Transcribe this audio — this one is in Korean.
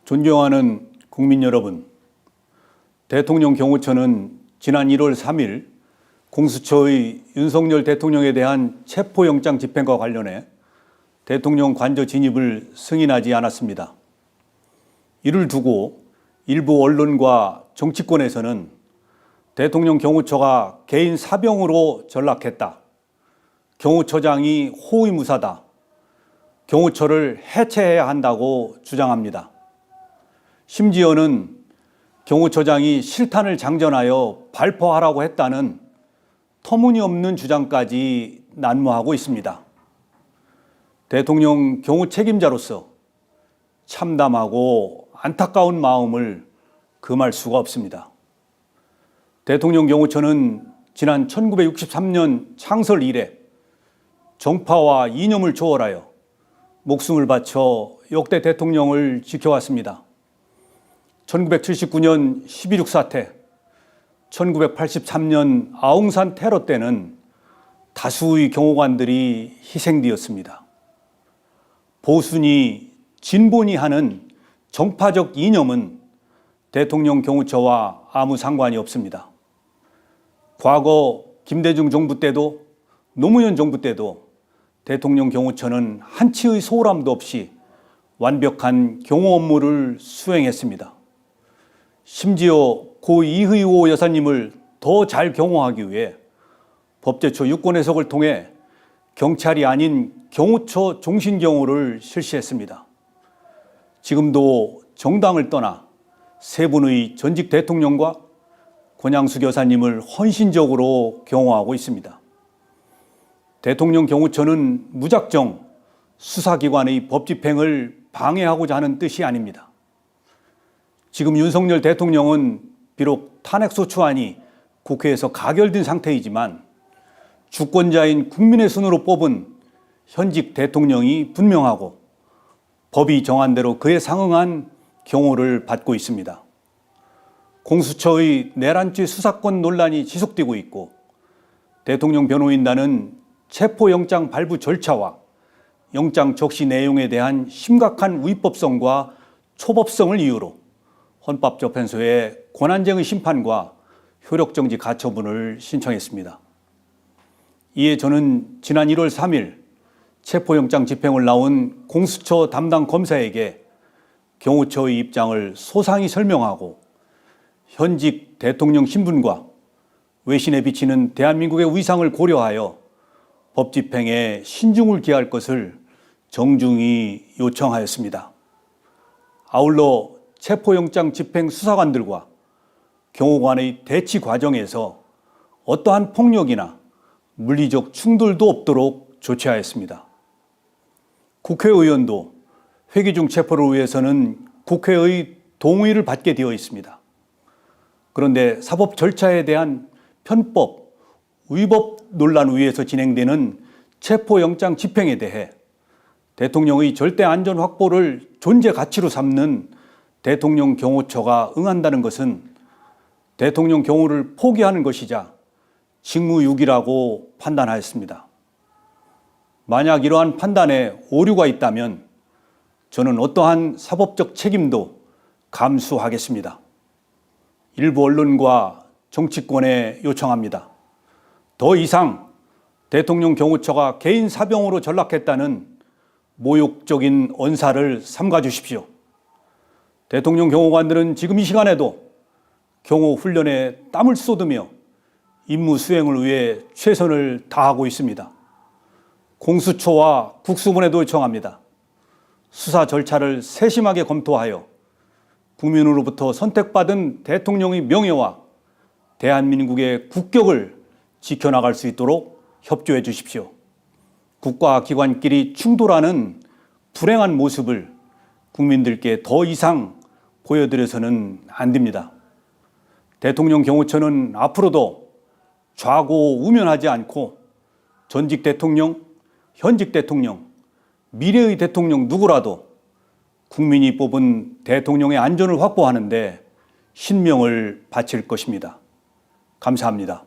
존경하는 국민 여러분, 대통령 경호처는 지난 1월 3일 공수처의 윤석열 대통령에 대한 체포영장 집행과 관련해 대통령 관저 진입을 승인하지 않았습니다. 이를 두고 일부 언론과 정치권에서는 대통령 경호처가 개인 사병으로 전락했다, 경호처장이 호위무사다, 경호처를 해체해야 한다고 주장합니다. 심지어는 경호처장이 실탄을 장전하여 발포하라고 했다는 터무니없는 주장까지 난무하고 있습니다. 대통령 경호 책임자로서 참담하고 안타까운 마음을 금할 수가 없습니다. 대통령 경호처는 지난 1963년 창설 이래 정파와 이념을 초월하여 목숨을 바쳐 역대 대통령을 지켜왔습니다. 1979년 12.6 사태, 1983년 아웅산 테러 때는 다수의 경호관들이 희생되었습니다. 보수니 진보니 하는 정파적 이념은 대통령 경호처와 아무 상관이 없습니다. 과거 김대중 정부 때도 노무현 정부 때도 대통령 경호처는 한치의 소홀함도 없이 완벽한 경호 업무를 수행했습니다. 심지어 고 이의호 여사님을 더 잘 경호하기 위해 법제처 유권 해석을 통해 경찰이 아닌 경호처 종신경호를 실시했습니다. 지금도 정당을 떠나 세 분의 전직 대통령과 권양숙 여사님을 헌신적으로 경호하고 있습니다. 대통령 경호처는 무작정 수사기관의 법 집행을 방해하고자 하는 뜻이 아닙니다. 지금 윤석열 대통령은 비록 탄핵소추안이 국회에서 가결된 상태이지만 주권자인 국민의 손으로 뽑은 현직 대통령이 분명하고 법이 정한 대로 그에 상응한 경호를 받고 있습니다. 공수처의 내란죄 수사권 논란이 지속되고 있고 대통령 변호인단은 체포영장 발부 절차와 영장 적시 내용에 대한 심각한 위법성과 초법성을 이유로 헌법재판소에 권한쟁의 심판과 효력정지 가처분을 신청했습니다. 이에 저는 지난 1월 3일 체포영장 집행을 나온 공수처 담당 검사에게 경호처의 입장을 소상히 설명하고 현직 대통령 신분과 외신에 비치는 대한민국의 위상을 고려하여 법 집행에 신중을 기할 것을 정중히 요청하였습니다. 아울러 체포영장 집행 수사관들과 경호관의 대치 과정에서 어떠한 폭력이나 물리적 충돌도 없도록 조치하였습니다. 국회의원도 회기 중 체포를 위해서는 국회의 동의를 받게 되어 있습니다. 그런데 사법 절차에 대한 편법, 위법 논란 위에서 진행되는 체포영장 집행에 대해 대통령의 절대 안전 확보를 존재 가치로 삼는 대통령 경호처가 응한다는 것은 대통령 경호를 포기하는 것이자 직무유기라고 판단하였습니다. 만약 이러한 판단에 오류가 있다면 저는 어떠한 사법적 책임도 감수하겠습니다. 일부 언론과 정치권에 요청합니다. 더 이상 대통령 경호처가 개인 사병으로 전락했다는 모욕적인 언사를 삼가 주십시오. 대통령 경호관들은 지금 이 시간에도 경호 훈련에 땀을 쏟으며 임무 수행을 위해 최선을 다하고 있습니다. 공수처와 국수본에도 요청합니다. 수사 절차를 세심하게 검토하여 국민으로부터 선택받은 대통령의 명예와 대한민국의 국격을 지켜나갈 수 있도록 협조해 주십시오. 국가 기관끼리 충돌하는 불행한 모습을 국민들께 더 이상 보여드려서는 안 됩니다. 대통령 경호처는 앞으로도 좌고우면하지 않고 전직 대통령, 현직 대통령, 미래의 대통령 누구라도 국민이 뽑은 대통령의 안전을 확보하는 데 신명을 바칠 것입니다. 감사합니다.